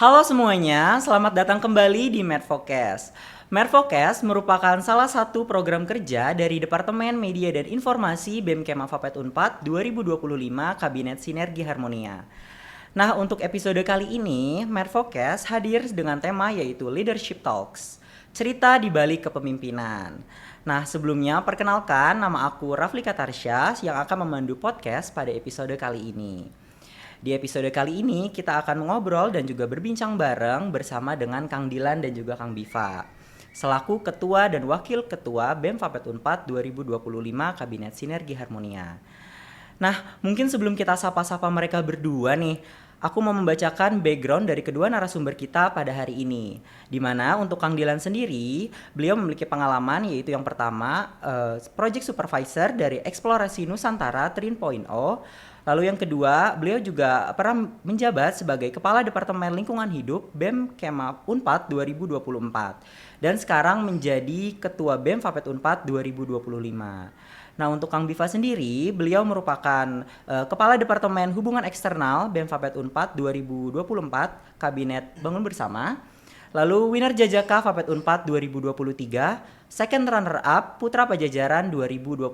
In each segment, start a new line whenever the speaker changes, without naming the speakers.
Halo semuanya, selamat datang kembali di Medfocast. Medfocast merupakan salah satu program kerja dari Departemen Media dan Informasi BEM Kema Fapet Unpad 2025 Kabinet Sinergi Harmonia. Nah, untuk episode kali ini, Medfocast hadir dengan tema yaitu Leadership Talks, cerita di balik kepemimpinan. Nah, sebelumnya perkenalkan nama aku Rafli Katarsya yang akan memandu podcast pada episode kali ini. Di episode kali ini kita akan mengobrol dan juga berbincang bareng bersama dengan Kang Dilan dan juga Kang Biva selaku Ketua dan Wakil Ketua BEM Fapet Unpad 2025 Kabinet Sinergi Harmonia. Nah, mungkin sebelum kita sapa-sapa mereka berdua nih, aku mau membacakan background dari kedua narasumber kita pada hari ini. Di mana untuk Kang Dilan sendiri, beliau memiliki pengalaman yaitu yang pertama, Project Supervisor dari Eksplorasi Nusantara 3.0. Lalu yang kedua, beliau juga pernah menjabat sebagai Kepala Departemen Lingkungan Hidup BEM Kema Unpad 2024 dan sekarang menjadi Ketua BEM Fapet Unpad 2025. Nah, untuk Kang Biva sendiri, beliau merupakan Kepala Departemen Hubungan Eksternal BEM Fapet Unpad 2024 Kabinet Bangun Bersama. Lalu winner Jajaka Fapet Unpad 2023, second runner up Putra Pajajaran 2024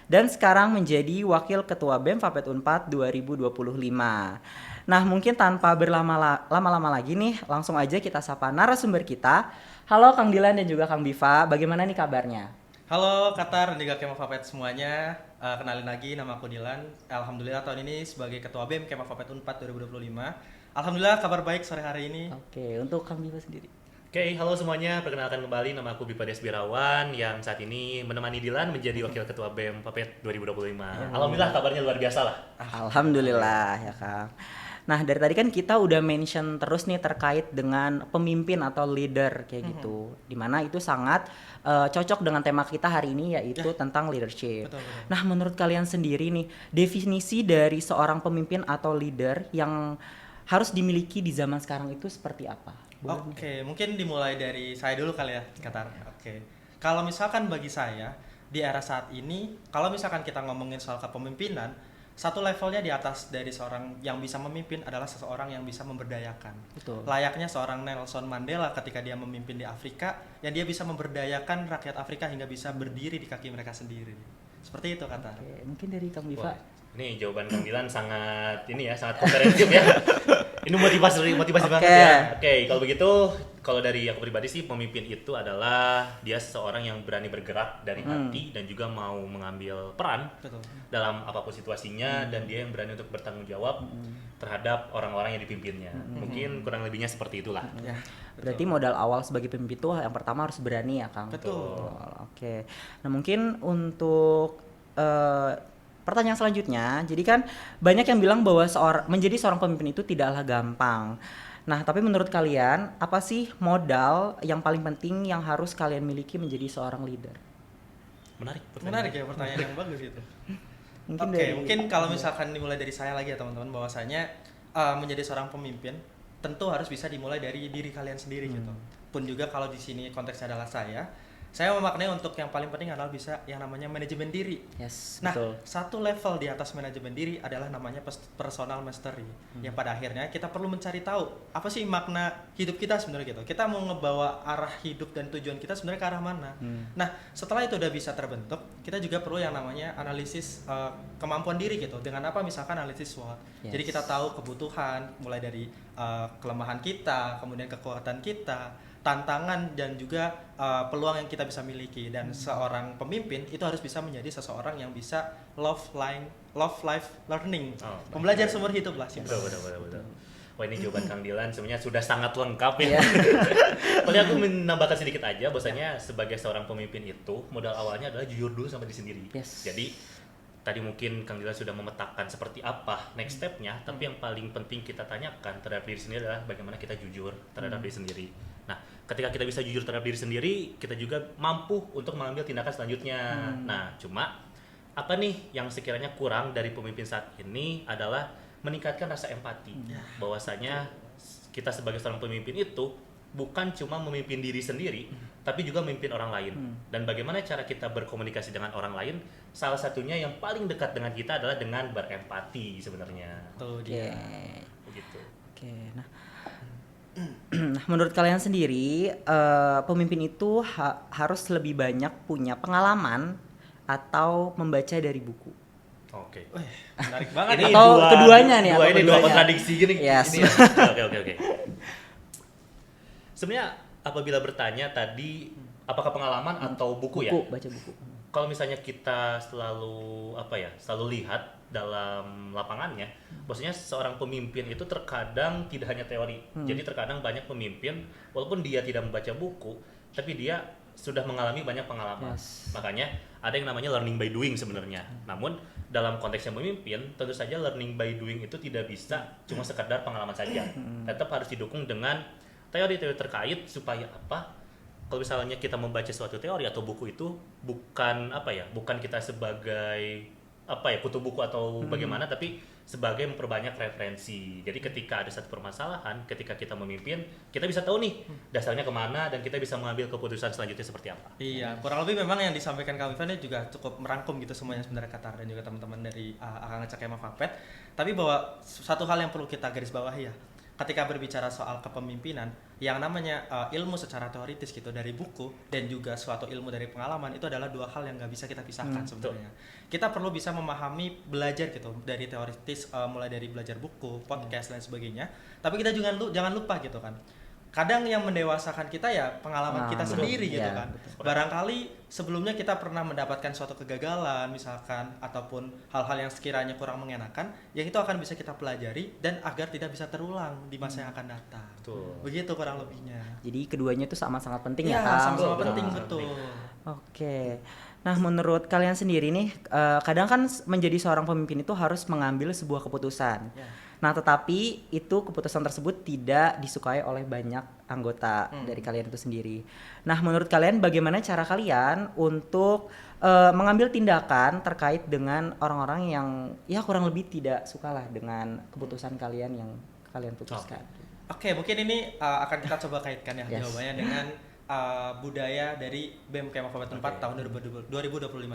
dan sekarang menjadi Wakil Ketua BEM Fapet Unpad 2025. Nah, mungkin tanpa berlama-lama lagi nih, langsung aja kita sapa narasumber kita. Halo Kang Dilan dan juga Kang Biva, bagaimana nih kabarnya?
Halo Katar dan juga Kema Fapet semuanya. Kenalin lagi, nama aku Dilan. Alhamdulillah tahun ini sebagai Ketua BEM Kema Fapet Unpad 2025. Alhamdulillah kabar baik sore hari ini.
Oke, untuk Kang Biva sendiri.
Oke, halo semuanya. Perkenalkan kembali, nama aku Bipa Desbirawan yang saat ini menemani Dilan menjadi Wakil Ketua BEM Fapet 2025. Alhamdulillah kabarnya luar biasa lah.
Alhamdulillah ya Kang. Nah, dari tadi kan kita udah mention terus nih terkait dengan pemimpin atau leader kayak gitu. Dimana itu sangat cocok dengan tema kita hari ini yaitu tentang leadership.
Betul, betul.
Nah, menurut kalian sendiri nih, definisi dari seorang pemimpin atau leader yang harus dimiliki di zaman sekarang itu seperti apa? Boleh nih?
Oke, mungkin dimulai dari saya dulu kali ya, Katar. Oke. Kalau misalkan bagi saya di era saat ini, kalau misalkan kita ngomongin soal kepemimpinan, satu levelnya di atas dari seorang yang bisa memimpin adalah seseorang yang bisa memberdayakan.
Betul.
Layaknya seorang Nelson Mandela ketika dia memimpin di Afrika, yang dia bisa memberdayakan rakyat Afrika hingga bisa berdiri di kaki mereka sendiri. Seperti itu kata.
Oke, mungkin dari Kang Biva.
Wah, ini jawaban Kang Dilan sangat sangat komprehensif ya. Ini motivasi banget ya. Oke, kalau begitu, kalau dari aku pribadi sih pemimpin itu adalah dia seseorang yang berani bergerak dari hati dan juga mau mengambil peran
Betul.
dalam apapun situasinya dan dia yang berani untuk bertanggung jawab terhadap orang-orang yang dipimpinnya. Mungkin kurang lebihnya seperti itulah.
Ya.
Berarti modal awal sebagai pemimpin itu yang pertama harus berani ya Kang.
Betul.
Oke. Nah, mungkin untuk pertanyaan selanjutnya, jadi kan banyak yang bilang bahwa menjadi seorang pemimpin itu tidaklah gampang. Nah, tapi menurut kalian apa sih modal yang paling penting yang harus kalian miliki menjadi seorang leader?
Menarik.
Menarik ya pertanyaan yang bagus itu.
Mungkin
Oke, mungkin kalau misalkan dimulai dari saya lagi ya teman-teman, bahwasanya menjadi seorang pemimpin tentu harus bisa dimulai dari diri kalian sendiri gitu. Pun juga kalau di sini konteksnya adalah saya memaknai untuk yang paling penting adalah bisa yang namanya manajemen diri.
Yes,
Nah,
betul.
satu level di atas manajemen diri adalah namanya personal mastery. Yang pada akhirnya kita perlu mencari tahu apa sih makna hidup kita sebenarnya gitu. Kita mau ngebawa arah hidup dan tujuan kita sebenarnya ke arah mana. Nah, setelah itu udah bisa terbentuk, kita juga perlu yang namanya analisis kemampuan diri gitu. Dengan apa misalkan analisis SWOT.
Yes.
Jadi kita tahu kebutuhan mulai dari kelemahan kita, kemudian kekuatan kita, tantangan dan juga peluang yang kita bisa miliki, dan seorang pemimpin itu harus bisa menjadi seseorang yang bisa love life learning, pembelajar seumur hidup lah sih.
Betul. Wah, ini jawaban Kang Dilan sebenarnya sudah sangat lengkap ya.
Iya.
Paling aku menambahkan sedikit aja, bahwasanya sebagai seorang pemimpin itu modal awalnya adalah jujur dulu sama diri sendiri.
Yes.
Jadi tadi mungkin Kang Dilan sudah memetakan seperti apa next step-nya, tapi yang paling penting kita tanyakan terhadap diri sendiri adalah bagaimana kita jujur terhadap diri sendiri. Nah, ketika kita bisa jujur terhadap diri sendiri, kita juga mampu untuk mengambil tindakan selanjutnya. Nah, cuma apa nih yang sekiranya kurang dari pemimpin saat ini adalah meningkatkan rasa empati. Bahwasanya kita sebagai seorang pemimpin itu bukan cuma memimpin diri sendiri, tapi juga memimpin orang lain. Dan bagaimana cara kita berkomunikasi dengan orang lain, salah satunya yang paling dekat dengan kita adalah dengan berempati sebenarnya.
Tuh
Oke.
dia.
Begitu.
Oke. Nah, Nah, menurut kalian sendiri, pemimpin itu harus lebih banyak punya pengalaman atau membaca dari buku?
Oke.
Menarik banget.
Ini
Atau keduanya nih,
dua
atau
ini dua
keduanya?
kontradiksi gini.
Yes.
Ini oke. Sebenarnya apabila bertanya tadi apakah pengalaman atau buku ya?
Buku, baca buku.
Kalau misalnya kita selalu lihat dalam lapangannya, maksudnya seorang pemimpin itu terkadang tidak hanya teori. Jadi terkadang banyak pemimpin walaupun dia tidak membaca buku, tapi dia sudah mengalami banyak pengalaman.
Yes.
Makanya ada yang namanya learning by doing sebenarnya. Namun dalam konteks yang memimpin, tentu saja learning by doing itu tidak bisa cuma sekedar pengalaman saja. Tetap harus didukung dengan teori-teori terkait supaya apa? Kalau misalnya kita membaca suatu teori atau buku itu bukan kita sebagai kutu buku atau bagaimana, tapi sebagai memperbanyak referensi. Jadi ketika ada satu permasalahan, ketika kita memimpin, kita bisa tahu nih dasarnya kemana dan kita bisa mengambil keputusan selanjutnya seperti apa.
Iya, kurang lebih memang yang disampaikan Kang Ivan juga cukup merangkum gitu semuanya sebenarnya kata dan juga teman-teman dari Akang Ngecak Kema Fapet. Tapi bahwa satu hal yang perlu kita garis bawahi ya, ketika berbicara soal kepemimpinan, yang namanya ilmu secara teoritis gitu dari buku dan juga suatu ilmu dari pengalaman itu adalah dua hal yang nggak bisa kita pisahkan sebenarnya. Kita perlu bisa memahami, belajar gitu dari teoritis, mulai dari belajar buku, podcast dan sebagainya. Tapi kita jangan lupa gitu kan. Kadang yang mendewasakan kita ya pengalaman kita
betul.
sendiri gitu
Ya,
kan.
betul.
Barangkali sebelumnya kita pernah mendapatkan suatu kegagalan misalkan ataupun hal-hal yang sekiranya kurang mengenakan, yang itu akan bisa kita pelajari dan agar tidak bisa terulang di masa yang akan datang.
Betul.
Begitu kurang lebihnya.
Jadi keduanya itu sama sangat penting ya,
Iya,
Kang?
sama-sama
Betul,
penting
betul.
betul.
Oke. Nah, menurut kalian sendiri nih, kadang kan menjadi seorang pemimpin itu harus mengambil sebuah keputusan.
Ya.
Nah, tetapi itu keputusan tersebut tidak disukai oleh banyak anggota dari kalian itu sendiri. Nah, menurut kalian bagaimana cara kalian untuk mengambil tindakan terkait dengan orang-orang yang ya kurang lebih tidak sukalah dengan keputusan kalian yang kalian putuskan?
Oke, mungkin ini akan kita coba kaitkan ya
Yes.
jawabannya dengan budaya dari BEM Kema Fapet 4 tahun 2025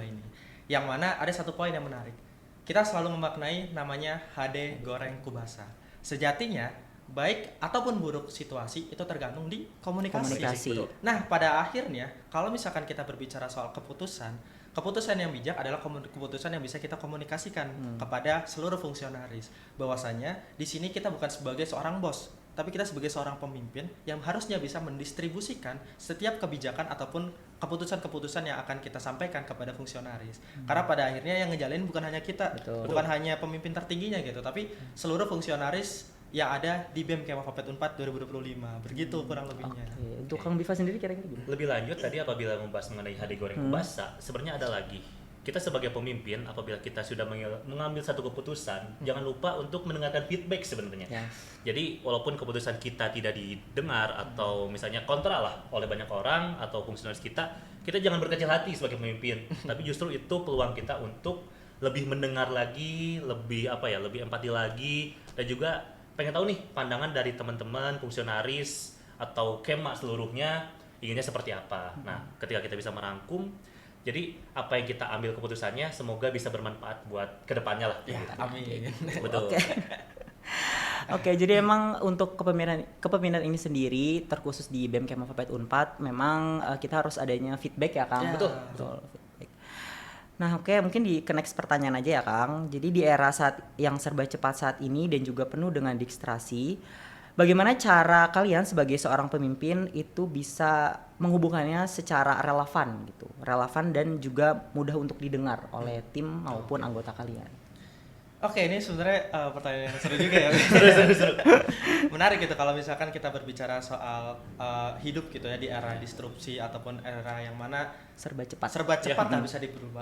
ini. Yang mana ada satu poin yang menarik. Kita selalu memaknai namanya HD goreng kubasa. Sejatinya baik ataupun buruk situasi itu tergantung di komunikasi.
Komunikasi.
Nah, pada akhirnya kalau misalkan kita berbicara soal keputusan yang bijak adalah keputusan yang bisa kita komunikasikan kepada seluruh fungsionaris. Bahwasanya di sini kita bukan sebagai seorang bos, tapi kita sebagai seorang pemimpin yang harusnya bisa mendistribusikan setiap kebijakan ataupun keputusan-keputusan yang akan kita sampaikan kepada fungsionaris. Karena pada akhirnya yang ngejalin bukan hanya kita,
Betul.
bukan hanya pemimpin tertingginya gitu, tapi seluruh fungsionaris yang ada di BEM Kema Fapet 4 2025. Begitu kurang lebihnya.
Oke. Untuk Kang Biva sendiri kira-kira gimana?
Lebih lanjut tadi apabila membahas mengenai HD goreng kubasa, sebenarnya ada lagi. Kita sebagai pemimpin apabila kita sudah mengambil satu keputusan, jangan lupa untuk mendengarkan feedback sebenarnya.
Yes.
Jadi walaupun keputusan kita tidak didengar atau misalnya kontra lah oleh banyak orang atau fungsionaris kita jangan berkecil hati sebagai pemimpin. Tapi justru itu peluang kita untuk lebih mendengar lagi, lebih empati lagi, dan juga pengen tahu nih pandangan dari teman-teman fungsionaris atau kema seluruhnya inginnya seperti apa. Nah, ketika kita bisa merangkum, jadi apa yang kita ambil keputusannya semoga bisa bermanfaat buat kedepannya lah.
Ya,
Gitu.
amin.
Betul.
Oke. Oke, jadi emang untuk kepemimpinan ini sendiri terkhusus di BEM Kema Fapet Unpad memang kita harus adanya feedback ya, Kang.
Ya.
Betul. Feedback. Nah, oke, mungkin ke next pertanyaan aja ya, Kang. Jadi di era yang serba cepat saat ini dan juga penuh dengan distraksi, bagaimana cara kalian sebagai seorang pemimpin itu bisa menghubungkannya secara relevan gitu, relevan dan juga mudah untuk didengar oleh tim maupun anggota kalian?
Oke, ini sebenarnya pertanyaan yang seru juga ya.
Seru.
Menarik gitu kalau misalkan kita berbicara soal hidup gitu ya di era disrupsi ataupun era yang mana
Serba cepat.
serba cepat lah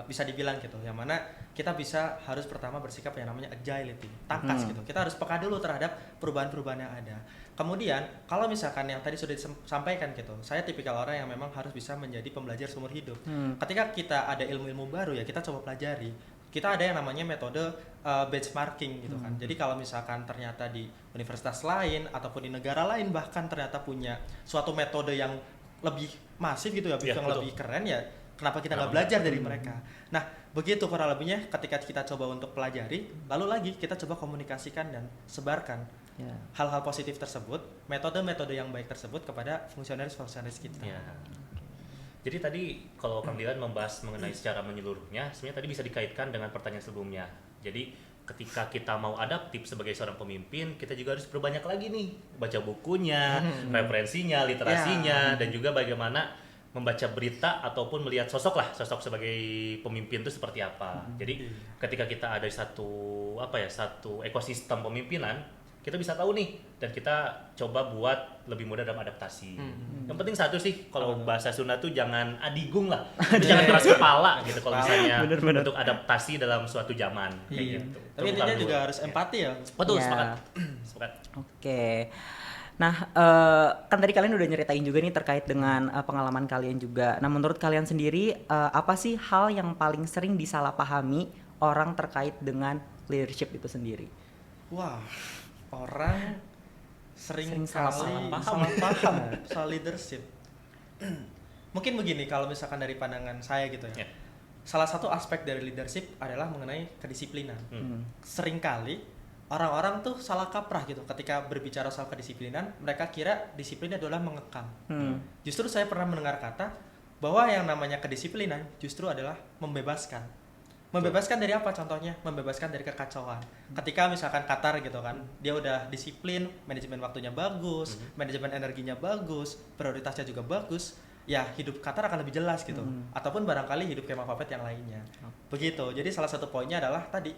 bisa dibilang gitu. Yang mana kita harus pertama bersikap yang namanya agility, tangkas gitu. Kita harus peka dulu terhadap perubahan-perubahan yang ada. Kemudian kalau misalkan yang tadi sudah disampaikan gitu, saya tipikal orang yang memang harus bisa menjadi pembelajar seumur hidup. Ketika kita ada ilmu-ilmu baru ya kita coba pelajari. Kita ada yang namanya metode benchmarking gitu kan. Jadi kalau misalkan ternyata di universitas lain ataupun di negara lain bahkan ternyata punya suatu metode yang lebih masif gitu ya, yang
betul.
lebih keren ya, kenapa kita nggak belajar dari mereka? Nah, begitu kurang lebihnya ketika kita coba untuk pelajari, lalu lagi kita coba komunikasikan dan sebarkan
Ya.
hal-hal positif tersebut, metode-metode yang baik tersebut kepada fungsionaris-fungsionaris kita.
Ya. Jadi tadi kalau Kang Dilan membahas mengenai secara menyeluruhnya, sebenarnya tadi bisa dikaitkan dengan pertanyaan sebelumnya. Jadi ketika kita mau adaptif sebagai seorang pemimpin, kita juga harus berbanyak lagi nih baca bukunya, referensinya, literasinya, dan juga bagaimana membaca berita ataupun melihat sosok sebagai pemimpin itu seperti apa. Jadi ketika kita ada satu ekosistem pemimpinan, kita bisa tahu nih dan kita coba buat lebih mudah dalam adaptasi. Yang penting satu sih, kalau bahasa Sunda tuh jangan adigung lah, jangan keras kepala gitu kalau misalnya
Bener-bener.
untuk adaptasi dalam suatu zaman kayak
Iya.
gitu.
Tapi
Itu
intinya
bukan
juga
dulu.
harus
Ya.
empati ya.
Betul,
Ya.
sepakat. Sepakat.
Oke. Nah, kan tadi kalian udah nyeritain juga nih terkait dengan pengalaman kalian juga. Nah, menurut kalian sendiri apa sih hal yang paling sering disalahpahami orang terkait dengan leadership itu sendiri?
Wah, orang sering
salah
kali
paham.
salah paham soal leadership. Mungkin begini, kalau misalkan dari pandangan saya gitu ya.
Ya.
Salah satu aspek dari leadership adalah mengenai kedisiplinan. Seringkali orang-orang tuh salah kaprah gitu ketika berbicara soal kedisiplinan, mereka kira disiplin adalah mengekang. Justru saya pernah mendengar kata bahwa yang namanya kedisiplinan justru adalah membebaskan. Membebaskan dari apa contohnya? Membebaskan dari kekacauan. Ketika misalkan Qatar gitu kan, dia udah disiplin, manajemen waktunya bagus, manajemen energinya bagus, prioritasnya juga bagus, ya hidup Qatar akan lebih jelas gitu. Ataupun barangkali hidup Kemah Vapet yang lainnya. Begitu. Jadi salah satu poinnya adalah tadi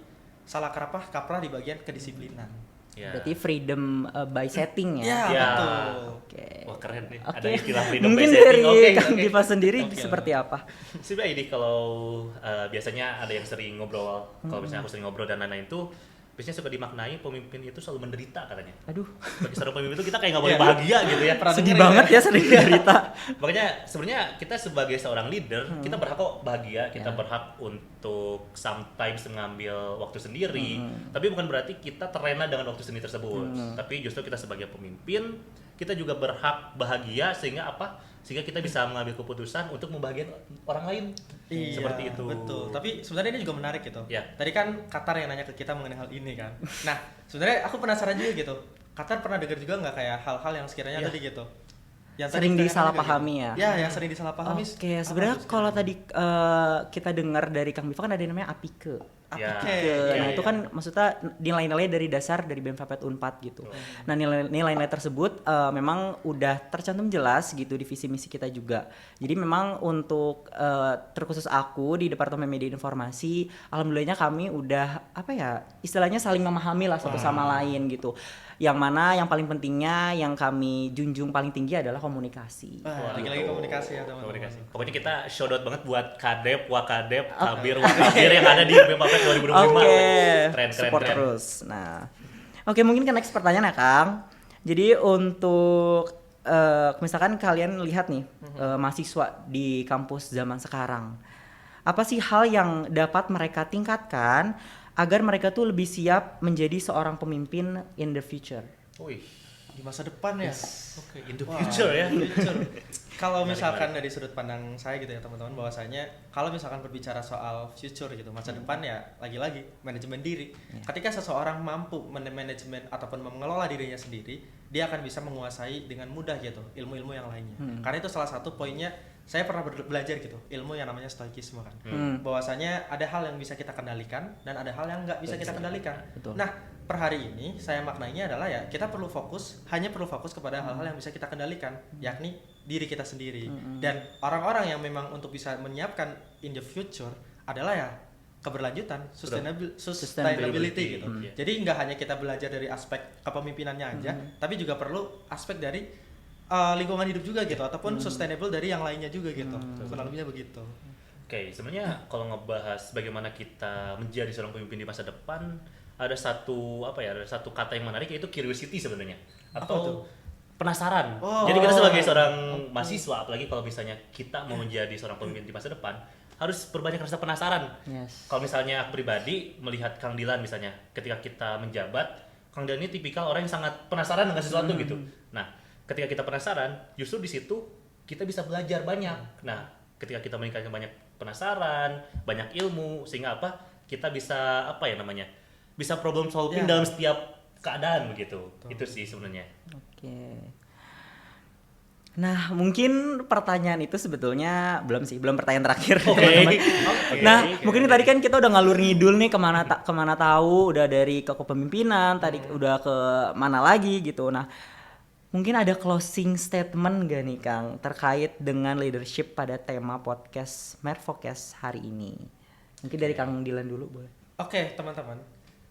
salah kaprah di bagian kedisiplinan.
Ya.
Berarti freedom by setting ya.
Ya,
Ya.
betul.
Oke.
Wah, keren nih.
Oke.
Ada istilah freedom
Mungkin
by setting.
dari
Oke,
Kang
oke.
Diva sendiri
Oke,
seperti apa?
Sebenarnya ini kalau biasanya ada yang sering ngobrol, kalau misalnya aku sering ngobrol dan lain-lain itu biasanya suka dimaknai pemimpin itu selalu menderita katanya.
Aduh,
Bagi seorang pemimpin itu kita kayak nggak boleh
Iya.
bahagia gitu ya.
Pernah
sedih
denger
banget ya sering cerita.
Makanya sebenarnya kita sebagai seorang leader, kita berhak kok bahagia, kita berhak untuk sometimes mengambil waktu sendiri. Tapi bukan berarti kita terlena dengan waktu sendiri tersebut. Tapi justru kita sebagai pemimpin, kita juga berhak bahagia sehingga apa? Sehingga kita bisa mengambil keputusan untuk membahagiakan orang lain.
Iya,
Seperti itu.
betul. Tapi sebenarnya ini juga menarik gitu.
Ya.
Tadi kan Qatar yang nanya ke kita mengenai hal ini kan. Nah, sebenarnya aku penasaran juga gitu. Qatar pernah dengar juga nggak kayak hal-hal yang sekiranya
Ya.
tadi gitu? Yang tadi
Sering
kita
disalahpahami
juga
ya?
gitu. Ya, yang sering disalahpahami.
Oke,
apa
sebenarnya
tuh
kalau
sekiranya?
tadi kita dengar dari Kang Biva kan ada yang namanya APIKE.
Ya.
Oke,
Nah,
iya,
itu
iya.
kan maksudnya nilai-nilai dari dasar dari BEM Vapet Unpad gitu. Nah, nilai-nilai tersebut memang udah tercantum jelas gitu di visi misi kita juga. Jadi memang untuk terkhusus aku di Departemen Media Informasi, alhamdulillahnya kami udah istilahnya saling memahami lah satu sama lain gitu. Yang mana yang paling pentingnya yang kami junjung paling tinggi adalah komunikasi.
Wah, lagi-lagi
Gitu.
komunikasi ya teman-teman.
Komunikasi. Pokoknya kita shout out banget buat Kadep, Wakadep, Kabir, Wakabir yang ada di BEM Vapet 2025.
Oke,
Keren.
support terus. Nah, oke mungkin ke next pertanyaan ya Kang. Jadi untuk misalkan kalian lihat nih mahasiswa di kampus zaman sekarang, apa sih hal yang dapat mereka tingkatkan agar mereka tuh lebih siap menjadi seorang pemimpin in the future?
Wih,
Di masa depan ya.
oke, in the
Wah,
future ya.
future. Kalau
Menarik,
misalkan dari sudut pandang saya gitu ya teman-teman, bahwasanya kalau misalkan berbicara soal future gitu, masa depan ya lagi-lagi manajemen diri. Ketika seseorang mampu manajemen ataupun mengelola dirinya sendiri, dia akan bisa menguasai dengan mudah gitu ilmu-ilmu yang lainnya. Karena itu salah satu poinnya saya pernah belajar gitu, ilmu yang namanya stoikisme kan. Bahwasanya ada hal yang bisa kita kendalikan dan ada hal yang nggak bisa kita kendalikan.
Betul.
Nah, per hari ini saya maknainya adalah ya kita hanya perlu fokus kepada hal-hal yang bisa kita kendalikan, yakni diri kita sendiri. Dan orang-orang yang memang untuk bisa menyiapkan in the future adalah ya keberlanjutan, sustainability gitu. Jadi nggak hanya kita belajar dari aspek kepemimpinannya aja, tapi juga perlu aspek dari lingkungan hidup juga gitu, ataupun sustainable dari yang lainnya juga gitu. Kurang lebihnya begitu.
Oke, sebenarnya kalau ngebahas bagaimana kita menjadi seorang pemimpin di masa depan, ada satu kata yang menarik yaitu curiosity sebenarnya,
Apa
atau
tuh?
penasaran.
Oh.
Jadi kita sebagai seorang mahasiswa, apalagi kalau misalnya kita mau menjadi seorang pemimpin di masa depan, harus berbanyak rasa penasaran.
Yes.
Kalau misalnya aku pribadi melihat Kang Dilan misalnya, ketika kita menjabat, Kang Dilan ini tipikal orang yang sangat penasaran dengan sesuatu gitu. Nah, ketika kita penasaran, justru di situ kita bisa belajar banyak. Nah, ketika kita meningkatkan banyak penasaran, banyak ilmu, sehingga apa? Kita bisa apa ya namanya? Bisa problem solving
Ya.
dalam setiap keadaan begitu. Itu sih sebenarnya.
Oke. Nah, mungkin pertanyaan itu sebetulnya belum pertanyaan terakhir. teman-teman. Nah, mungkin tadi kan kita udah ngalur ngidul nih kemana tahu, udah dari ke kepemimpinan, tadi udah ke mana lagi gitu. Nah, mungkin ada closing statement gak nih Kang terkait dengan leadership pada tema podcast Merfocast hari ini? Mungkin dari Kang Dilan dulu boleh.
Oke, teman-teman.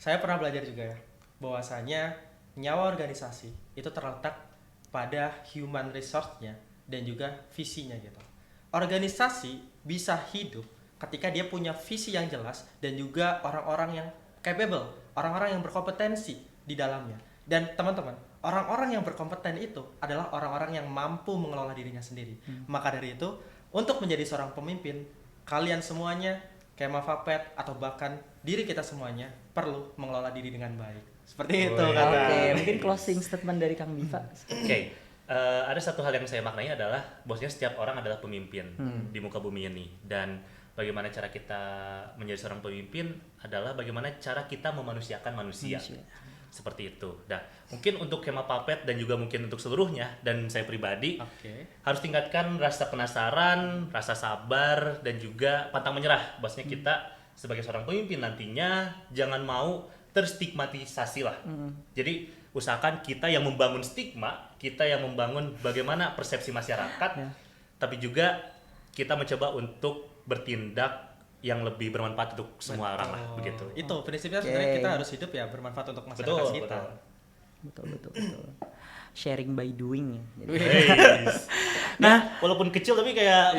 Saya pernah belajar juga ya, bahwasanya nyawa organisasi itu terletak pada human resource-nya dan juga visinya gitu. Organisasi bisa hidup ketika dia punya visi yang jelas dan juga orang-orang yang capable, orang-orang yang berkompetensi di dalamnya. Dan teman-teman, orang-orang yang berkompeten itu adalah orang-orang yang mampu mengelola dirinya sendiri. Maka dari itu, untuk menjadi seorang pemimpin, kalian semuanya, Kema Vapet atau bahkan diri kita semuanya perlu mengelola diri dengan baik. Seperti itu kata.
Oke, mungkin closing statement dari Kang Biva.
Oke, ada satu hal yang saya maknai adalah bosnya setiap orang adalah pemimpin di muka bumi ini, dan bagaimana cara kita menjadi seorang pemimpin adalah bagaimana cara kita memanusiakan manusia. Seperti itu. Nah, mungkin untuk Kema Vapet dan juga mungkin untuk seluruhnya dan saya pribadi harus tingkatkan rasa penasaran, rasa sabar dan juga pantang menyerah. Bahwasanya kita sebagai seorang pemimpin nantinya jangan mau terstigmatisasi lah. Jadi usahakan kita yang membangun stigma, kita yang membangun bagaimana persepsi masyarakat, tapi juga kita mencoba untuk bertindak yang lebih bermanfaat untuk semua orang lah begitu.
Itu prinsipnya sebenarnya kita harus hidup ya bermanfaat untuk masyarakat kita.
Betul. Sharing by doing ya. Jadi,
Nah, walaupun kecil tapi kayak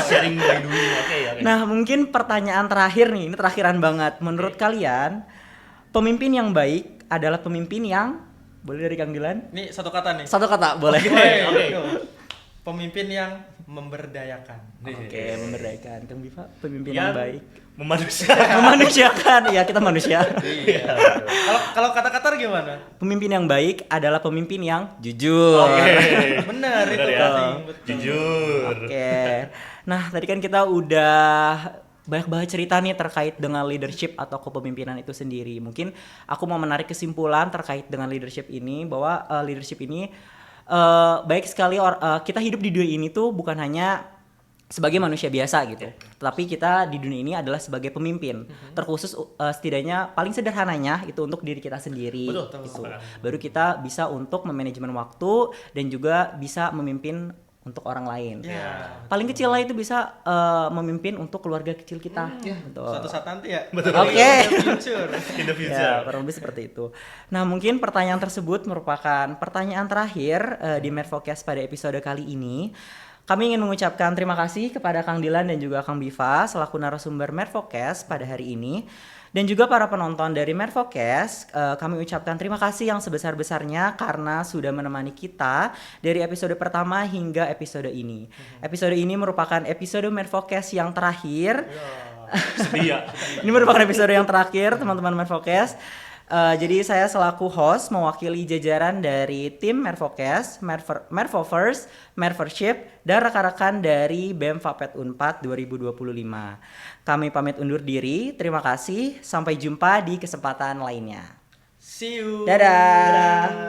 sharing by doing. Oke.
Nah, mungkin pertanyaan terakhir nih, ini terakhiran banget. Menurut kalian, pemimpin yang baik adalah pemimpin yang boleh dari Kang Dilan?
Ini satu kata nih.
Satu kata, boleh.
Oke.
Pemimpin yang memberdayakan.
Oke, memberdayakan. Kang Biva, pemimpin yang baik.
Memanusiakan.
Ya kita manusia.
Iya. Kalau kata-kata gimana?
Pemimpin yang baik adalah pemimpin yang jujur.
Benar itu
ya.
penting, betul.
Jujur.
Oke. Nah, tadi kan kita udah banyak banget cerita nih terkait dengan leadership atau kepemimpinan itu sendiri. Mungkin aku mau menarik kesimpulan terkait dengan leadership ini bahwa leadership ini baik sekali kita hidup di dunia ini tuh bukan hanya sebagai manusia biasa gitu. Tetapi kita di dunia ini adalah sebagai pemimpin. Terkhusus setidaknya paling sederhananya itu untuk diri kita sendiri.
Betul.
Gitu. Baru kita bisa untuk memanajemen waktu dan juga bisa memimpin untuk orang lain. Paling kecil lah itu bisa memimpin untuk keluarga kecil kita. Betul.
Suatu saat nanti ya.
Betul.
Oke.
In the future.
Ya, kurang lebih seperti itu. Nah, mungkin pertanyaan tersebut merupakan pertanyaan terakhir di Merfocast pada episode kali ini. Kami ingin mengucapkan terima kasih kepada Kang Dilan dan juga Kang Biva selaku narasumber Merfocast pada hari ini. Dan juga para penonton dari Merfocast, kami ucapkan terima kasih yang sebesar-besarnya karena sudah menemani kita dari episode pertama hingga episode ini. Episode ini merupakan episode Merfocast yang terakhir.
Sedia.
Ini merupakan episode yang terakhir teman-teman Merfocast. Jadi saya selaku host mewakili jajaran dari tim Merfocast, Merfovers, Mervership, dan rekan-rekan dari BEM Vapet Unpad 2025. Kami pamit undur diri, terima kasih, sampai jumpa di kesempatan lainnya.
See you.
Dadah.